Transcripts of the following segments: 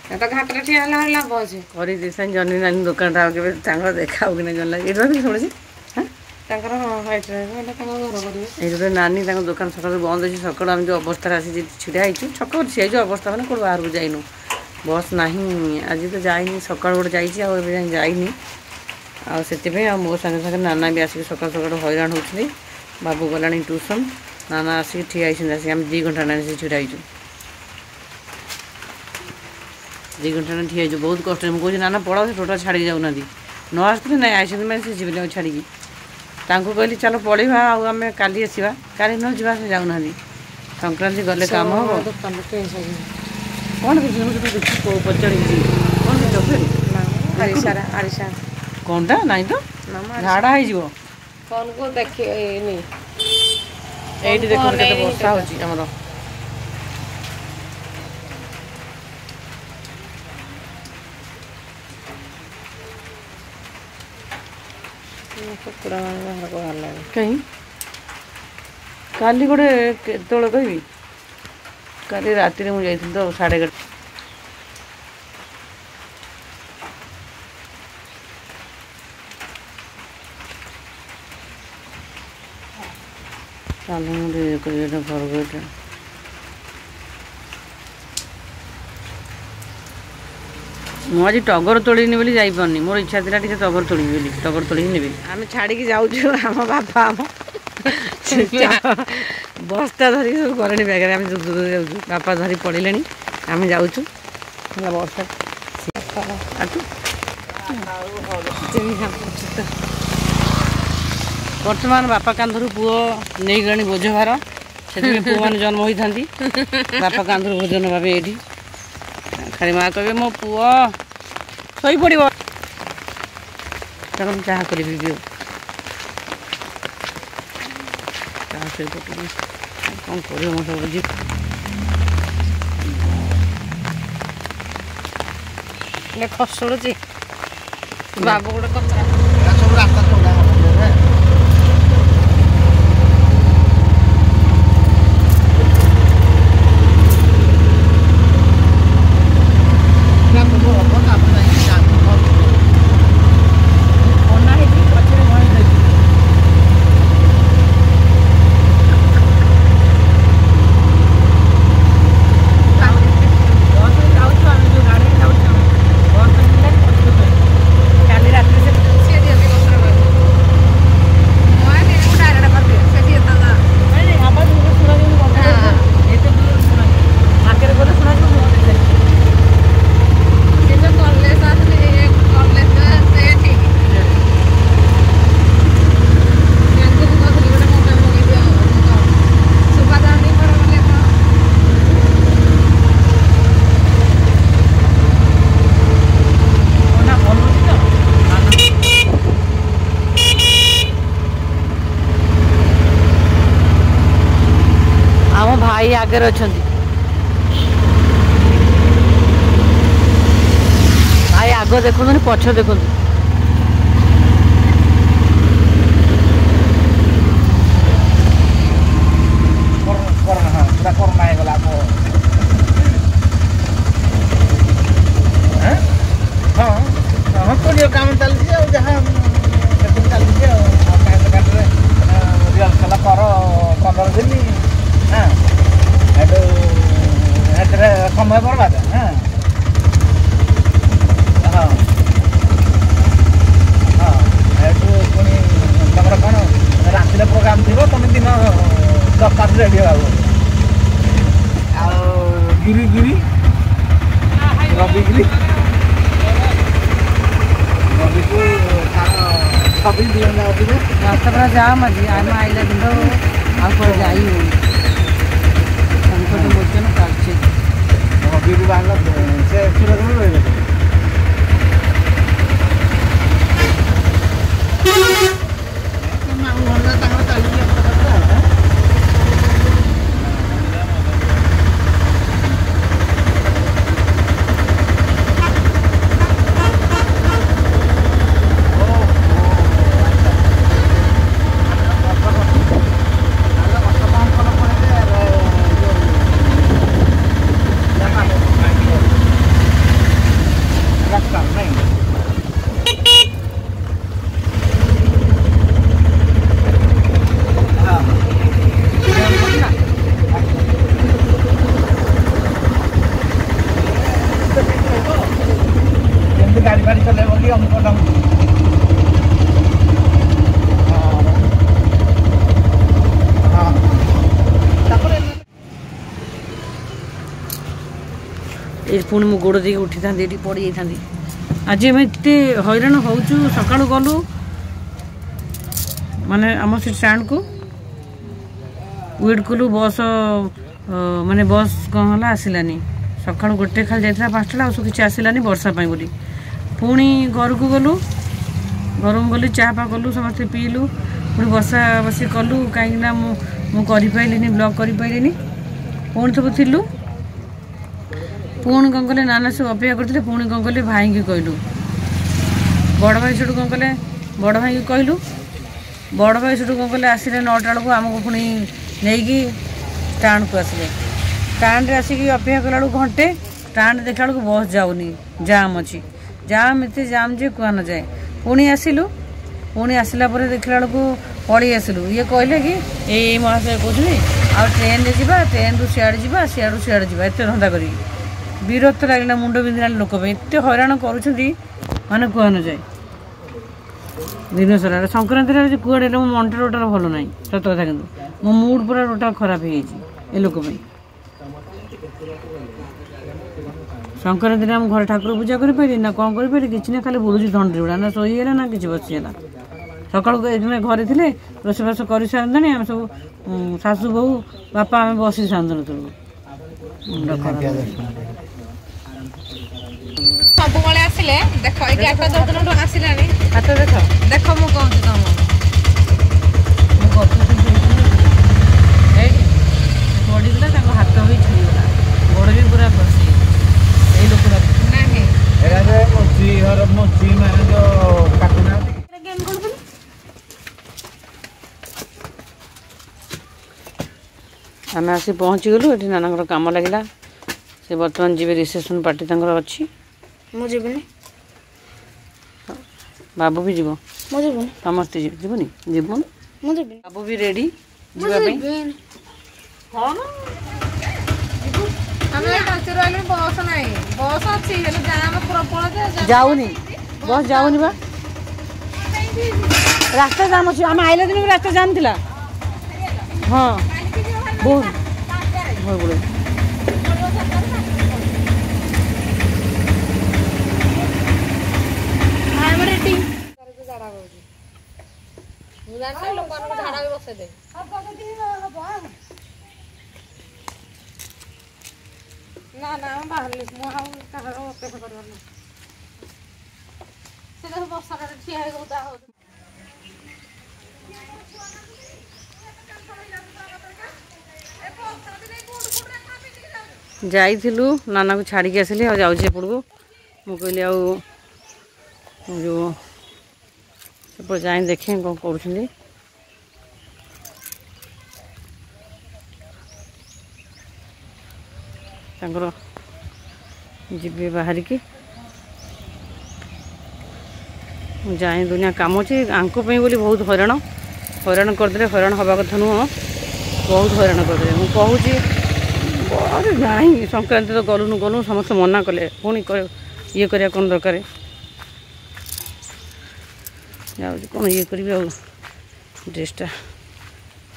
तो घाटर ठिया लाभ अच्छे कर जनी नानी दुकान देखा हो कि जन लगे ये शुणी ये नानी दुकान सकाल बंद अच्छी सकाल आम जो अवस्था आसी छिड़ा हो छक सी जो अवस्था मैंने कौट बाहर को जाइनु बस ना आज तो जाइनी सकाल गोटे जाइनी आ मो सागे सागे नाना भी आसिक सकाल सकाल हैरान होती बाबू गला ट्यूशन नाना आसिक ठिया आसिक आम 2 घंटा ना छिड़ा हो 2 घंटा ना ठिया बहुत कष्ट मुझे नाना पढ़ा से टोटा छाड़ी जाऊना न आसते ना आई मैंने से जीवन छाड़ी कहली चलो पढ़ा आम काली आसवा काली न जा से जाऊना संक्रांति गले काम हम कौन पचाड़ी कौन टा ना तो झाड़ा हो कौन को देखिए ये देख वर्षा होमर कुकुड़ा बाहर को बाहर कहीं काली गोटे केतल कहि काली राति में मुझे तो 11:30 चलो मुझे घर गए मुझे टगर तोड़नी बोली जापारनी मोर इच्छा थी टे टगर तोड़ी बोली टगर तोड़ी नेबी आम छाड़ी जाऊँ आम बापा आम बस्ता धरिक सब करें बैगे आम जाऊँ बापा धरी पड़े आम जाऊँ बर्षा बर्तमान बापा कांधर पुओ नहीं गणी बोझ भार से पुओ मैंने जन्म होता बापा कांधर भोजन भावे ये खाली माँ कहे मो पुओ शई पड़ चाह करी चाह शई पड़ कौन कर सब बुझी खसुड़ी बाबू गोटे कचरा सब रास्ता चौड़ा भाई आगे अच्छा भाई आग देखु पछ देखु काम चलती जहाँ चलती रियल सारा कर 15 दिन हाँ समय बर्बाद हाँ हाँ हाँ पुणी तुम कौन राति प्रोग्राम थी तुम दिन 10 रेडी हो गिरी गिरी रविगिरी रवि को 26 दिन रास्ता पूरा जाम आज आम आइला दिन आप जाई संकट मोचन कार्य रवि बाहर से सुरत में रही गाड़ी फाड़ी चले बोली हमको ये पुणी मु गोड़ देके उठी था पड़ जा आज आम एत हईराण होचु सका गलु माने आम से स्टैंड को वेट कलु बस माने बस कौन है आसलानी सका गोटे खाली जाता 5टा आस कि आसलानी वर्षा बोली पुणी घर को गलु घर को गली चापा कलु समस्ते पीलु पुणी बसा बसी कलु कहीं मुझे ब्लॉग कर पुणी सब थिलु पुणी कौन कले नाना सब अपेक्षा करते पुणी कौन कले भाई की कहलु बड़ भाई सेठू कौन कले बड़ भाई की कहलु बड़ भाई सेठू कौन कले आसिले 9टा बेलू आमको पुणी नहीं स्टाण को आसिले स्टाण आसिक अपेक्षा कला घंटे स्टाण देखा बेलू बस जाऊनी जाम अच्छी जाम एत जाम जे कह न जाए पुणी आसिलु पुणी आसला देखला बेलू पड़ी आसिलु ये कहले कि ये महाशय कहते आ ट्रेन जा ट्रेन रु सियाड़े जा सियाड़ू सियाड़े जा एत धंदा करी विरक्त लगे मुंड बिंधा लोक एत हईराण कर माने कह न जाए दिन सारा संक्रांति कूड़े मो मंटा रोटार भल ना सत कथा कि मो मुड पूरा रोटा खराब हो लोक संक्रांति आम घर ठाकुर पूजा करें ना कौन करें कि ना खाली बुलूची धंडी गुड़ा ना शोला ना कि बसीगला सका घरे थे रोषेबास कर सारे आम सब शाशु बहु बापा आम बसी सारे मुंड खराब सब बड़े आसिले देख 11टा 14 दिन आसिलानी हाथ देख देख मु कहूँ तुम पड़गला हाथ भी छुईगला गोड़ भी पूरा फसी यही लोक आम आसी पहुँची गलु ये नाना कम लगे से बर्तमान जी रिसेप्शन पार्टी अच्छी मुझे बाबू भी जीव मुझे समस्ते जीवनी जीवन मुझे बाबू भी रेडी जीवाई हाँ बस ना बस अच्छी जाम प्रबल जाऊनी बस जाऊनी बा रास्ता जाम अच्छी आम आइला दिन रास्ता जाम थिला हाँ बहुत बहुत बड़े ना ना बाहर अपेक्षा कर बसा ठिया जाइलु नाना को छाड़ी आसिली आ जाऊँ एपड़ू मु कहली जो सब जाए देखे कौन कर जी बाहर की जाए दुनिया कम अच्छे आंको बोली बहुत हईराण हईराण करदे हईराण हवा कथा नुह बहुत हईराण करदे मुझे अरे नहीं संक्रांति तो गलुनु गलु समस्त मना कले पुणी ये करिया कौन दरकार जाऊँ कौन ये करी ड्रेसटा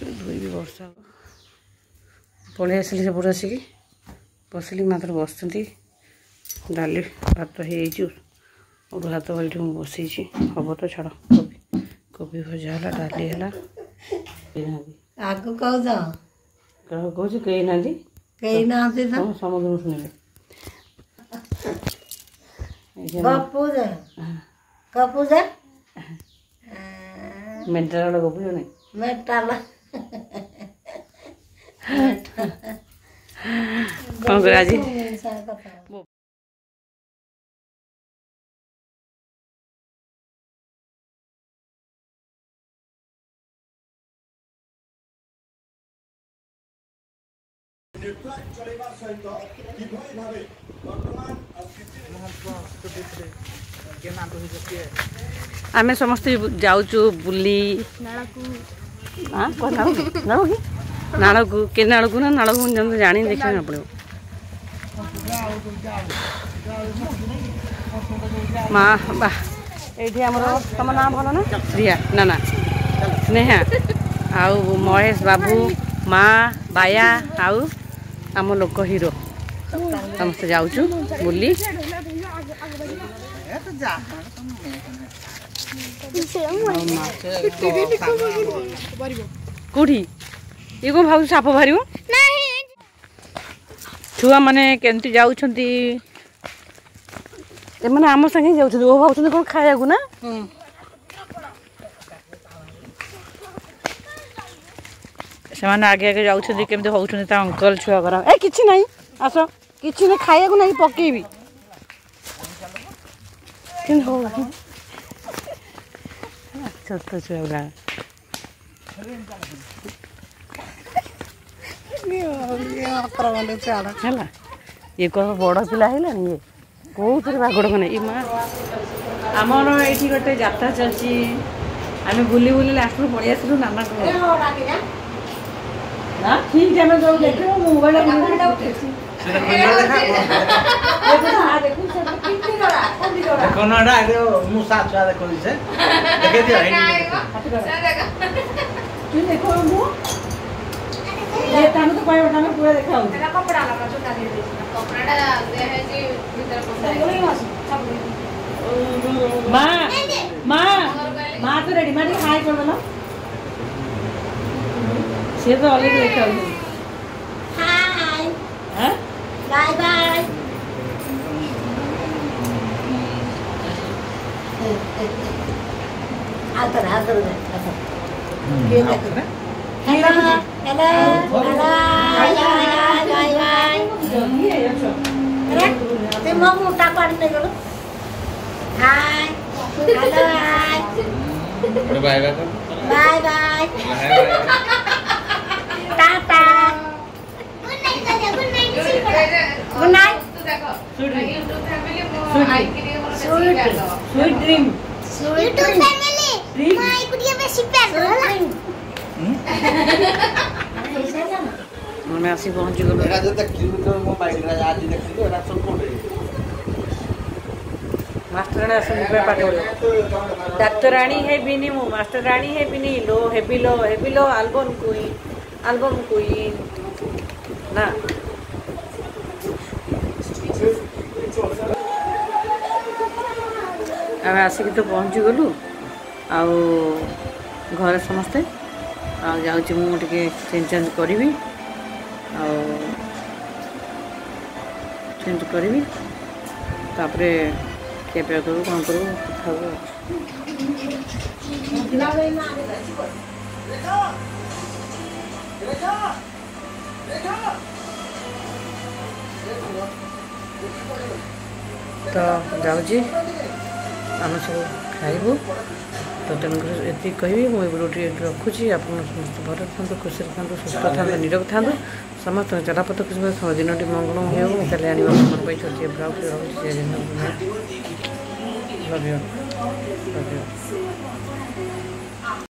धोबी वर्षा पलि आसिली सेपट आसिक बसिली मात्र बस डाली भात हो भात बाल्टी मुझे बसई हम तो छाड़ कोबी कोबी भजा है डाली है आगु कह कह कहीं ना कहीं ना समुद्र शुणिले कपूजा मेटाल गपुज नहीं मेटाल कौन कर आज आमे समस्त जाऊँ बुली हाँ नाड़ की नाड़ को के नाड़ को ना नाड़ को जानी देखा पड़ो माँ बा ये आमर तुम ना भल ना रिया ना ना स्नेहा आउ महेश बाबू माँ बाया आउ आम लोक हिरो समस्त जाऊँ बुली कौटी ये कौन भाव साप बाहर छुआ मैंने केमती जाऊँगी एम संगे जाऊँ वो भाव कौन खाया ना से आगे आगे जाऊँगी केमती होती अंकल छुआ घर ए कि ना आस कि खाया ना पकेबी छोट छुआ गुला है ये कह बड़ पिला है ये कौन बागड़ मैंने ये माँ आमर ये गोटे जात्रा चलती आम बुली बुली लास्ट पलि आसलु नाना ना ठीक टाइम जो देख मोबाइल पूरा देखा माँ माँ माँ तो रेडी माँ हाय कर देना सी तो अलरेडी देखा हाय बाय बाय आतर आतर hello hello hello bye bye अरे ते मग मोठा पाडने गेलो hi hello hi bye bye bye bye tata good night good night तू देखो YouTube फैमिली आई के लिए sweet dream YouTube family my कुडिया में शिपर होला मैं आसी पहुंच गलो मेरा जो तक किलोमीटर मो बाइक रा आज देखि तो रासन कोडे मास्टराणी आसन पे पाटे डाक्टराणी है बिनी मो मास्टराणी है बिनी लो हेबी लो एल्बम क्वीन ना आम आसिक तो पहुँची गलु आउ घर समस्ते जाऊँ मुझे चेंज करी चेंज करी तापरे केपे करूँ कौन करूँ तो जाऊँगी आम सब खाइबू तो तेणुक ये कहि मुझे रखुची आप समस्त भर था खुशी था सुस्थ था निरोग था समस्त चलापथ खुशी दिन मंगल हो कल आने छोटे ब्लाउज लव यू